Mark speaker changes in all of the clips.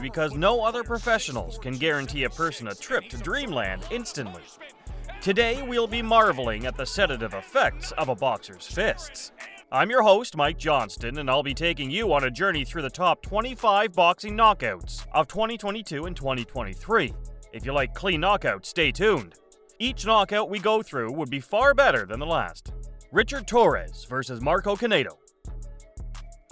Speaker 1: because no other professionals can guarantee a person a trip to dreamland instantly. Today, we'll be marveling at the sedative effects of a boxer's fists. I'm your host, Mike Johnston, and I'll be taking you on a journey through the top 25 boxing knockouts of 2022 and 2023. If you like clean knockouts, stay tuned. Each knockout we go through would be far better than the last. Richard Torres versus Marco Canedo.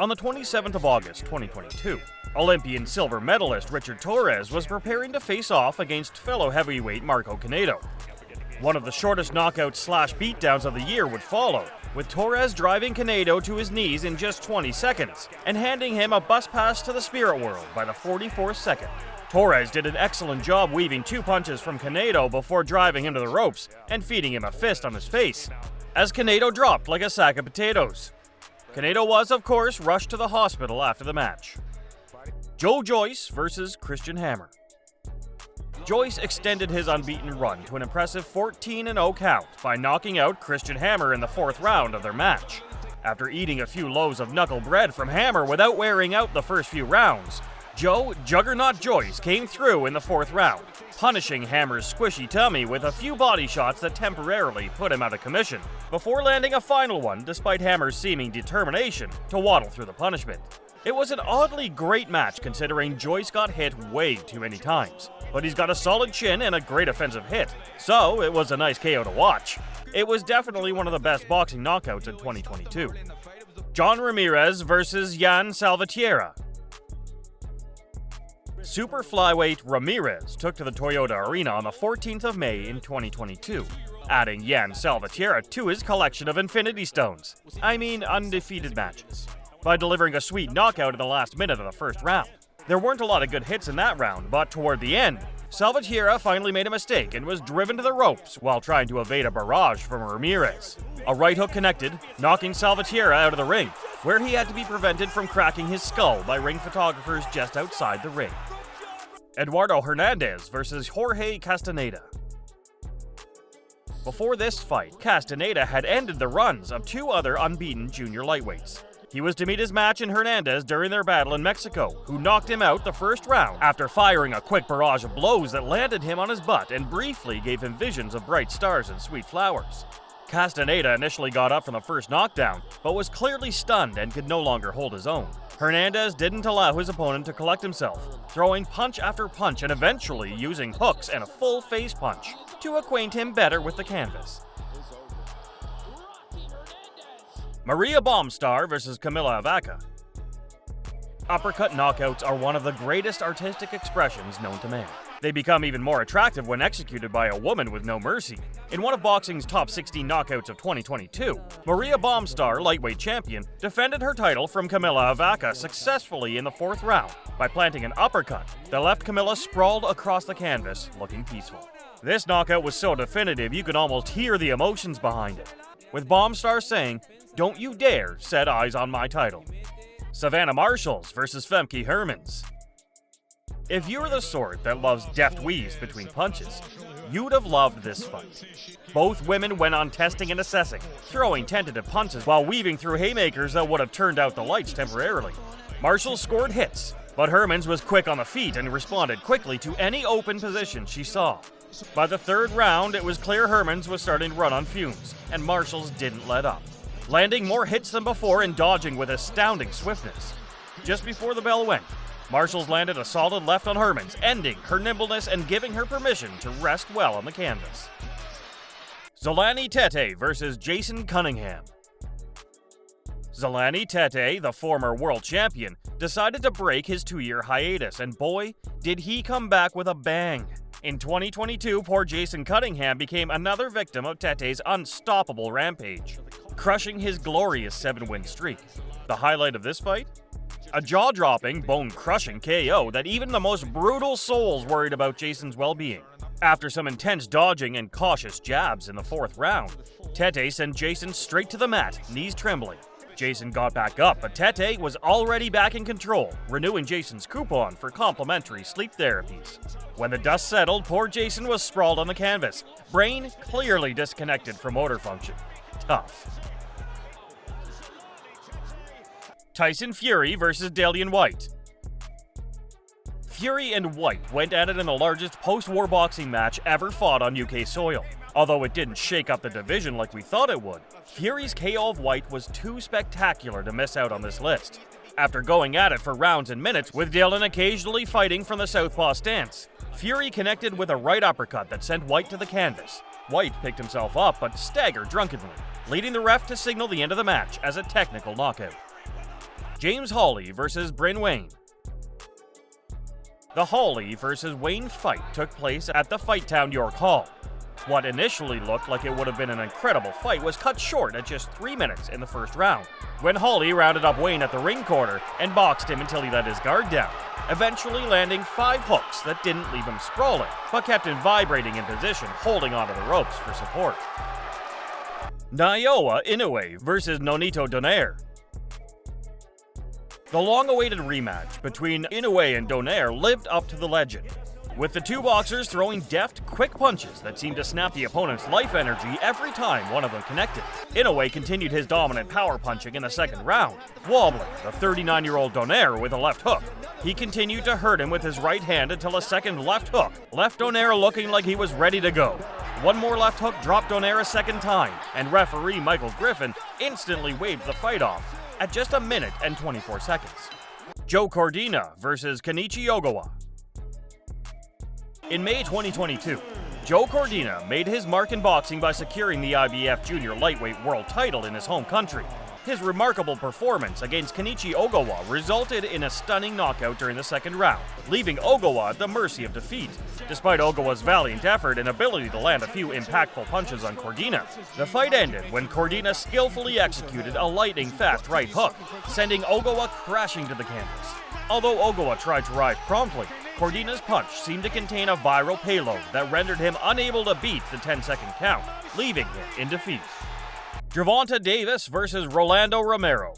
Speaker 1: On the 27th of August, 2022, Olympian silver medalist Richard Torres was preparing to face off against fellow heavyweight Marco Canedo. One of the shortest knockouts/beatdowns of the year would follow, with Torres driving Canedo to his knees in just 20 seconds and handing him a bus pass to the spirit world by the 44th second. Torres did an excellent job weaving two punches from Canedo before driving him to the ropes and feeding him a fist on his face, as Canedo dropped like a sack of potatoes. Canedo was, of course, rushed to the hospital after the match. Joe Joyce versus Christian Hammer. Joyce extended his unbeaten run to an impressive 14-0 count by knocking out Christian Hammer in the fourth round of their match. After eating a few loaves of knuckle bread from Hammer without wearing out the first few rounds, Joe Juggernaut Joyce came through in the fourth round, punishing Hammer's squishy tummy with a few body shots that temporarily put him out of commission, before landing a final one despite Hammer's seeming determination to waddle through the punishment. It was an oddly great match considering Joyce got hit way too many times, but he's got a solid chin and a great offensive hit, so it was a nice KO to watch. It was definitely one of the best boxing knockouts in 2022. John Ramirez versus Yan Salvatierra. Super flyweight Ramirez took to the Toyota Arena on the 14th of May in 2022, adding Yan Salvatierra to his collection of Infinity Stones, undefeated matches, by delivering a sweet knockout in the last minute of the first round. There weren't a lot of good hits in that round, but toward the end, Salvatierra finally made a mistake and was driven to the ropes while trying to evade a barrage from Ramirez. A right hook connected, knocking Salvatierra out of the ring, where he had to be prevented from cracking his skull by ring photographers just outside the ring. Eduardo Hernandez versus Jorge Castaneda. Before this fight, Castaneda had ended the runs of two other unbeaten junior lightweights. He was to meet his match in Hernandez during their battle in Mexico, who knocked him out the first round after firing a quick barrage of blows that landed him on his butt and briefly gave him visions of bright stars and sweet flowers. Castaneda initially got up from the first knockdown, but was clearly stunned and could no longer hold his own. Hernandez didn't allow his opponent to collect himself, throwing punch after punch and eventually using hooks and a full face punch to acquaint him better with the canvas. Maria Bombstar versus Camila Avaca. Uppercut knockouts are one of the greatest artistic expressions known to man. They become even more attractive when executed by a woman with no mercy. In one of boxing's top 16 knockouts of 2022, Maria Bombstar, lightweight champion, defended her title from Camila Avaca successfully in the fourth round by planting an uppercut that left Camila sprawled across the canvas, looking peaceful. This knockout was so definitive you could almost hear the emotions behind it, with Bombstar saying, "Don't you dare set eyes on my title." Savannah Marshalls versus Femke Hermans. If you're the sort that loves deft weaves between punches, you'd have loved this fight. Both women went on testing and assessing, throwing tentative punches while weaving through haymakers that would have turned out the lights temporarily. Marshall scored hits, but Hermans was quick on the feet and responded quickly to any open position she saw. By the third round, it was clear Hermans was starting to run on fumes, and Marshalls didn't let up, landing more hits than before and dodging with astounding swiftness. Just before the bell went, Marshalls landed a solid left on Hermans, ending her nimbleness and giving her permission to rest well on the canvas. Zolani Tete versus Jason Cunningham. Zolani Tete, the former world champion, decided to break his 2-year hiatus, and boy, did he come back with a bang. In 2022, poor Jason Cunningham became another victim of Tete's unstoppable rampage, crushing his glorious 7-win streak. The highlight of this fight? A jaw-dropping, bone-crushing KO that even the most brutal souls worried about Jason's well-being. After some intense dodging and cautious jabs in the fourth round, Tete sent Jason straight to the mat, knees trembling. Jason got back up, but Tete was already back in control, renewing Jason's coupon for complimentary sleep therapies. When the dust settled, poor Jason was sprawled on the canvas, brain clearly disconnected from motor function. Tough. Tyson Fury versus Dillian Whyte. Fury and White went at it in the largest post-war boxing match ever fought on UK soil. Although it didn't shake up the division like we thought it would, Fury's KO of White was too spectacular to miss out on this list. After going at it for rounds and minutes, with Dillon occasionally fighting from the southpaw stance, Fury connected with a right uppercut that sent White to the canvas. White picked himself up but staggered drunkenly, leading the ref to signal the end of the match as a technical knockout. James Hawley versus Bryn Wayne. The Hawley versus Wayne fight took place at the Fight Town York Hall. What initially looked like it would have been an incredible fight was cut short at just 3 minutes in the first round, when Hawley rounded up Wayne at the ring corner and boxed him until he let his guard down, eventually landing 5 hooks that didn't leave him sprawling, but kept him vibrating in position, holding onto the ropes for support. Naoya Inoue versus Nonito Donaire. The long-awaited rematch between Inoue and Donaire lived up to the legend, with the two boxers throwing deft, quick punches that seemed to snap the opponent's life energy every time one of them connected. Inoue continued his dominant power punching in the second round, wobbling the 39-year-old Donaire with a left hook. He continued to hurt him with his right hand until a second left hook left Donaire looking like he was ready to go. One more left hook dropped Donaire a second time, and referee Michael Griffin instantly waved the fight off at just 1 minute and 24 seconds. Joe Cordina versus Kenichi Ogawa. In May 2022, Joe Cordina made his mark in boxing by securing the IBF Junior Lightweight World title in his home country. His remarkable performance against Kenichi Ogawa resulted in a stunning knockout during the second round, leaving Ogawa at the mercy of defeat. Despite Ogawa's valiant effort and ability to land a few impactful punches on Cordina, the fight ended when Cordina skillfully executed a lightning-fast right hook, sending Ogawa crashing to the canvas. Although Ogawa tried to rise promptly, Cordina's punch seemed to contain a viral payload that rendered him unable to beat the 10-second count, leaving him in defeat. Gervonta Davis versus Rolando Romero.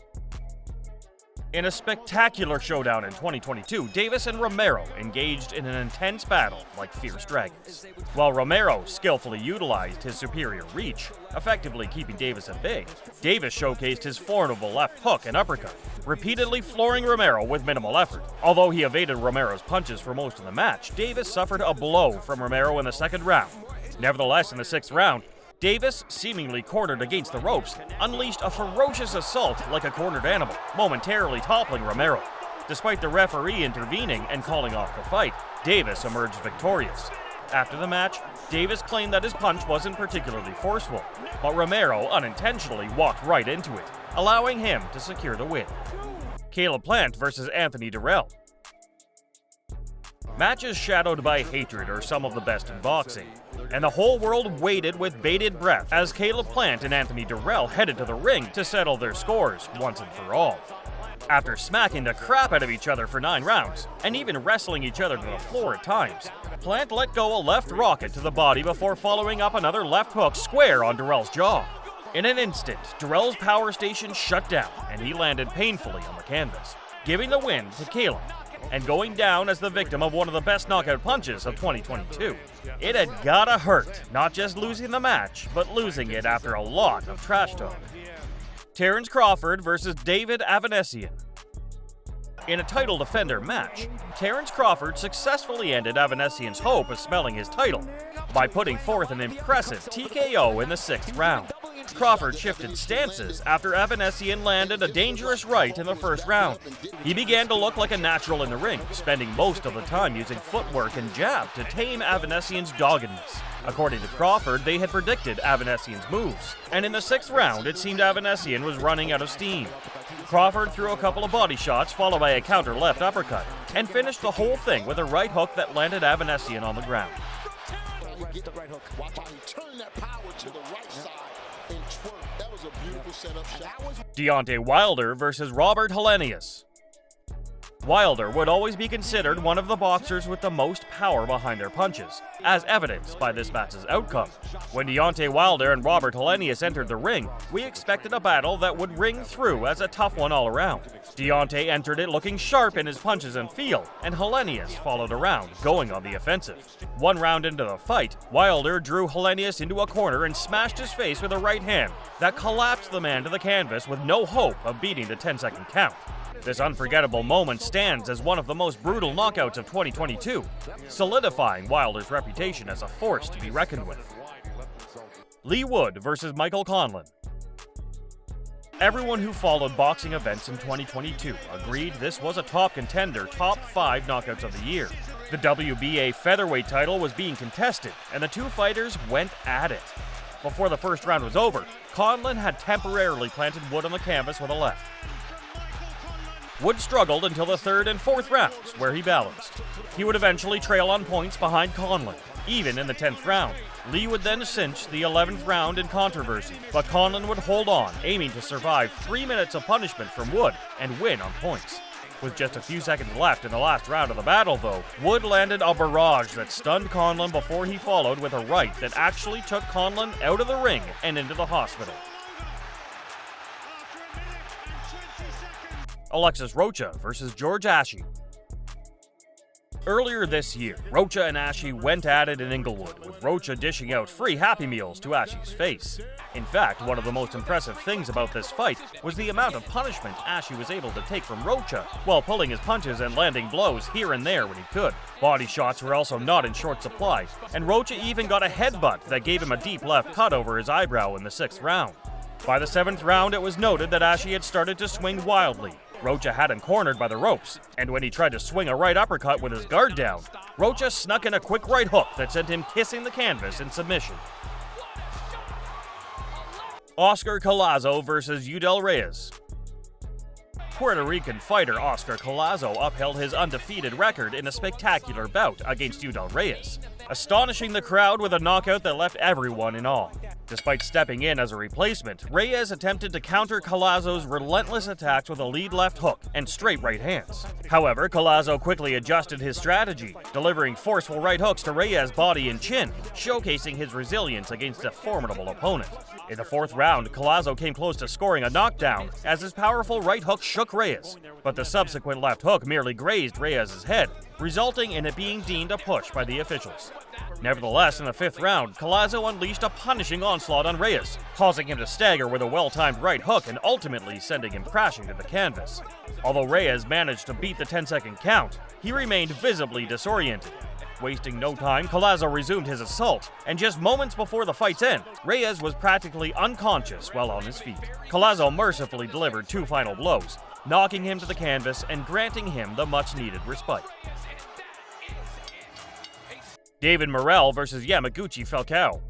Speaker 1: In a spectacular showdown in 2022, Davis and Romero engaged in an intense battle like fierce dragons. While Romero skillfully utilized his superior reach, effectively keeping Davis at bay, Davis showcased his formidable left hook and uppercut, repeatedly flooring Romero with minimal effort. Although he evaded Romero's punches for most of the match, Davis suffered a blow from Romero in the second round. Nevertheless, in the sixth round, Davis, seemingly cornered against the ropes, unleashed a ferocious assault like a cornered animal, momentarily toppling Romero. Despite the referee intervening and calling off the fight, Davis emerged victorious. After the match, Davis claimed that his punch wasn't particularly forceful, but Romero unintentionally walked right into it, allowing him to secure the win. Caleb Plant versus Anthony Durrell. Matches shadowed by hatred are some of the best in boxing, and the whole world waited with bated breath as Caleb Plant and Anthony Durrell headed to the ring to settle their scores once and for all. After smacking the crap out of each other for 9 rounds, and even wrestling each other to the floor at times, Plant let go a left rocket to the body before following up another left hook square on Durrell's jaw. In an instant, Durrell's power station shut down, and he landed painfully on the canvas, giving the win to Caleb, and going down as the victim of one of the best knockout punches of 2022. It had gotta hurt, not just losing the match, but losing it after a lot of trash talk. Terence Crawford versus David Avanesian. In a title defender match, Terence Crawford successfully ended Avanesian's hope of smelling his title by putting forth an impressive TKO in the 6th round. Crawford shifted stances after Avanesian landed a dangerous right in the first round. He began to look like a natural in the ring, spending most of the time using footwork and jab to tame Avanesian's doggedness. According to Crawford, they had predicted Avanesian's moves, and in the 6th round it seemed Avanesian was running out of steam. Crawford threw a couple of body shots followed by a counter left uppercut, and finished the whole thing with a right hook that landed Avanesian on the ground. Deontay Wilder versus Robert Helenius. Wilder would always be considered one of the boxers with the most power behind their punches, as evidenced by this match's outcome. When Deontay Wilder and Robert Helenius entered the ring, we expected a battle that would ring through as a tough one all around. Deontay entered it looking sharp in his punches and feel, and Helenius followed around, going on the offensive. 1 round into the fight, Wilder drew Helenius into a corner and smashed his face with a right hand that collapsed the man to the canvas with no hope of beating the 10-second count. This unforgettable moment stands as one of the most brutal knockouts of 2022, solidifying Wilder's reputation as a force to be reckoned with. Leigh Wood versus Michael Conlan. Everyone who followed boxing events in 2022 agreed this was a top contender, top 5 knockouts of the year. The WBA featherweight title was being contested, and the two fighters went at it. Before the first round was over, Conlan had temporarily planted Wood on the canvas with a left. Wood struggled until the 3rd and 4th rounds, where he balanced. He would eventually trail on points behind Conlan. Even in the 10th round, Leigh would then cinch the 11th round in controversy, but Conlan would hold on, aiming to survive 3 minutes of punishment from Wood and win on points. With just a few seconds left in the last round of the battle, though, Wood landed a barrage that stunned Conlan before he followed with a right that actually took Conlan out of the ring and into the hospital. Alexis Rocha versus George Ashe. Earlier this year, Rocha and Ashe went at it in Inglewood, with Rocha dishing out free Happy Meals to Ashe's face. In fact, one of the most impressive things about this fight was the amount of punishment Ashe was able to take from Rocha, while pulling his punches and landing blows here and there when he could. Body shots were also not in short supply, and Rocha even got a headbutt that gave him a deep left cut over his eyebrow in the 6th round. By the 7th round, it was noted that Ashe had started to swing wildly. Rocha had him cornered by the ropes, and when he tried to swing a right uppercut with his guard down, Rocha snuck in a quick right hook that sent him kissing the canvas in submission. Oscar Collazo versus Eudel Reyes. Puerto Rican fighter Oscar Collazo upheld his undefeated record in a spectacular bout against Eudel Reyes, astonishing the crowd with a knockout that left everyone in awe. Despite stepping in as a replacement, Reyes attempted to counter Collazo's relentless attacks with a lead left hook and straight right hands. However, Collazo quickly adjusted his strategy, delivering forceful right hooks to Reyes' body and chin, showcasing his resilience against a formidable opponent. In the 4th round, Collazo came close to scoring a knockdown as his powerful right hook shook Reyes, but the subsequent left hook merely grazed Reyes' head, resulting in it being deemed a push by the officials. Nevertheless, in the 5th round, Collazo unleashed a punishing onslaught on Reyes, causing him to stagger with a well-timed right hook and ultimately sending him crashing to the canvas. Although Reyes managed to beat the 10-second count, he remained visibly disoriented. Wasting no time, Collazo resumed his assault, and just moments before the fight's end, Reyes was practically unconscious while on his feet. Collazo mercifully delivered 2 final blows, knocking him to the canvas and granting him the much-needed respite. David Morrell versus Yamaguchi Falcao.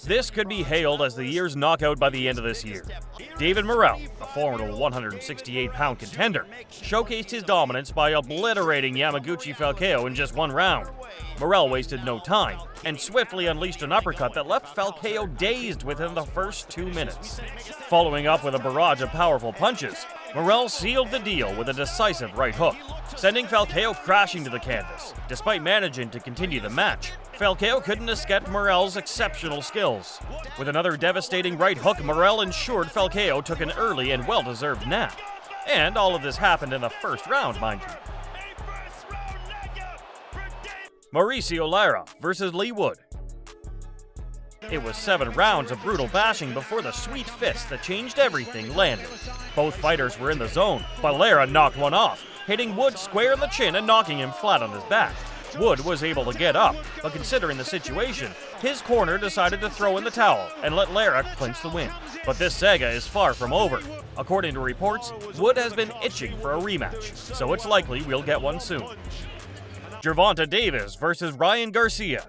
Speaker 1: This could be hailed as the year's knockout by the end of this year. David Morrell, a formidable 168-pound contender, showcased his dominance by obliterating Yamaguchi Falcao in just 1 round. Morrell wasted no time and swiftly unleashed an uppercut that left Falcao dazed within the first 2 minutes. Following up with a barrage of powerful punches, Morrell sealed the deal with a decisive right hook, sending Falcao crashing to the canvas. Despite managing to continue the match, Falcao couldn't escape Morrell's exceptional skills. With another devastating right hook, Morrell ensured Falcao took an early and well-deserved nap. And all of this happened in the 1st round, mind you. Mauricio Lara versus Leigh Wood. It was 7 rounds of brutal bashing before the sweet fist that changed everything landed. Both fighters were in the zone, but Lara knocked one off, hitting Wood square in the chin and knocking him flat on his back. Wood was able to get up, but considering the situation, his corner decided to throw in the towel and let Lara clinch the win. But this saga is far from over. According to reports, Wood has been itching for a rematch, so it's likely we'll get one soon. Gervonta Davis versus Ryan Garcia.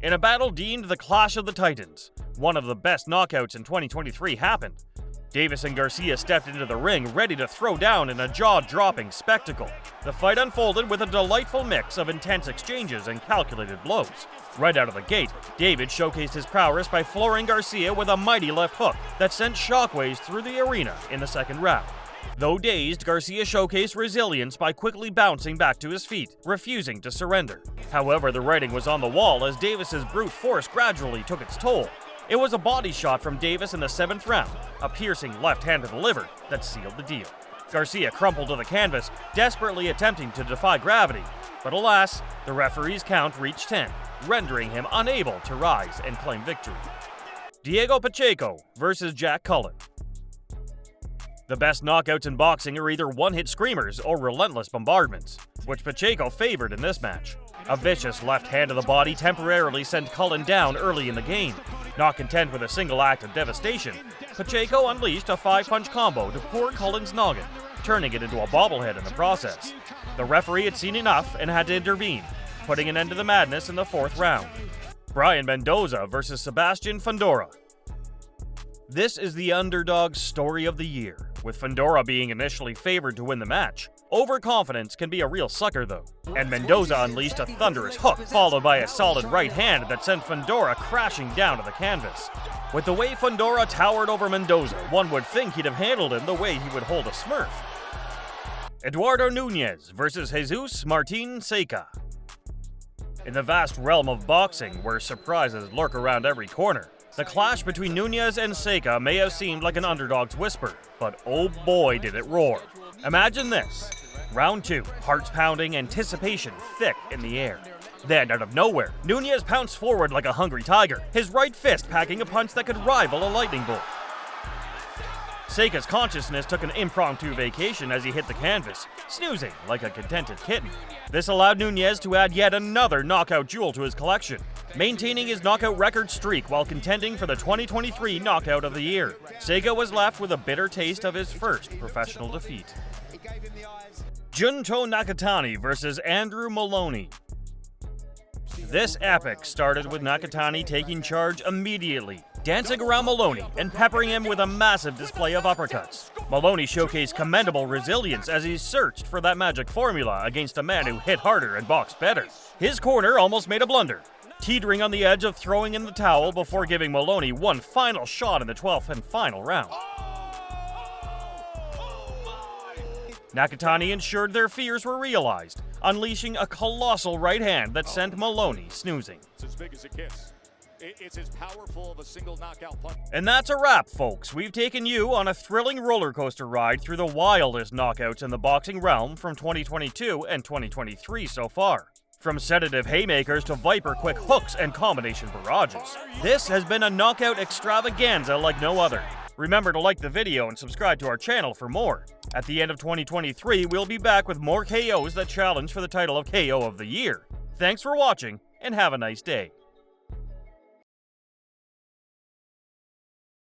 Speaker 1: In a battle deemed the Clash of the Titans, one of the best knockouts in 2023 happened. Davis and Garcia stepped into the ring ready to throw down in a jaw-dropping spectacle. The fight unfolded with a delightful mix of intense exchanges and calculated blows. Right out of the gate, David showcased his prowess by flooring Garcia with a mighty left hook that sent shockwaves through the arena in the 2nd round. Though dazed, Garcia showcased resilience by quickly bouncing back to his feet, refusing to surrender. However, the writing was on the wall as Davis's brute force gradually took its toll. It was a body shot from Davis in the 7th round, a piercing left hand to the liver, that sealed the deal. Garcia crumpled to the canvas, desperately attempting to defy gravity, but alas, the referee's count reached 10, rendering him unable to rise and claim victory. Diego Pacheco versus Jack Cullen. The best knockouts in boxing are either one-hit screamers or relentless bombardments, which Pacheco favored in this match. A vicious left hand to the body temporarily sent Cullen down early in the game. Not content with a single act of devastation, Pacheco unleashed a 5-punch combo to poor Cullen's noggin, turning it into a bobblehead in the process. The referee had seen enough and had to intervene, putting an end to the madness in the 4th round. Brian Mendoza versus Sebastian Fundora. This is the underdog's story of the year, with Fundora being initially favored to win the match. Overconfidence can be a real sucker though, and Mendoza unleashed a thunderous hook, followed by a solid right hand that sent Fundora crashing down to the canvas. With the way Fundora towered over Mendoza, one would think he'd have handled him the way he would hold a Smurf. Eduardo Nunez versus Jesus Martin Seca. In the vast realm of boxing, where surprises lurk around every corner, the clash between Nunez and Seca may have seemed like an underdog's whisper, but oh boy did it roar. Imagine this. Round 2, hearts pounding, anticipation thick in the air. Then, out of nowhere, Nunez pounced forward like a hungry tiger, his right fist packing a punch that could rival a lightning bolt. Seca's consciousness took an impromptu vacation as he hit the canvas, snoozing like a contented kitten. This allowed Nunez to add yet another knockout jewel to his collection, maintaining his knockout record streak while contending for the 2023 Knockout of the Year. Seca was left with a bitter taste of his first professional defeat. Junto Nakatani versus Andrew Maloney. This epic started with Nakatani taking charge immediately, dancing around Maloney and peppering him with a massive display of uppercuts. Maloney showcased commendable resilience as he searched for that magic formula against a man who hit harder and boxed better. His corner almost made a blunder, teetering on the edge of throwing in the towel before giving Maloney one final shot in the 12th and final round. Nakatani ensured their fears were realized, unleashing a colossal right hand that sent Maloney snoozing.
Speaker 2: It's as big as it gets. It's as powerful of a single knockout punch.
Speaker 1: And that's a wrap, folks. We've taken you on a thrilling roller coaster ride through the wildest knockouts in the boxing realm from 2022 and 2023 so far. From sedative haymakers to viper-quick hooks and combination barrages. This has been a knockout extravaganza like no other. Remember to like the video and subscribe to our channel for more. At the end of 2023, we'll be back with more KOs that challenge for the title of KO of the Year. Thanks for watching, and have a nice day.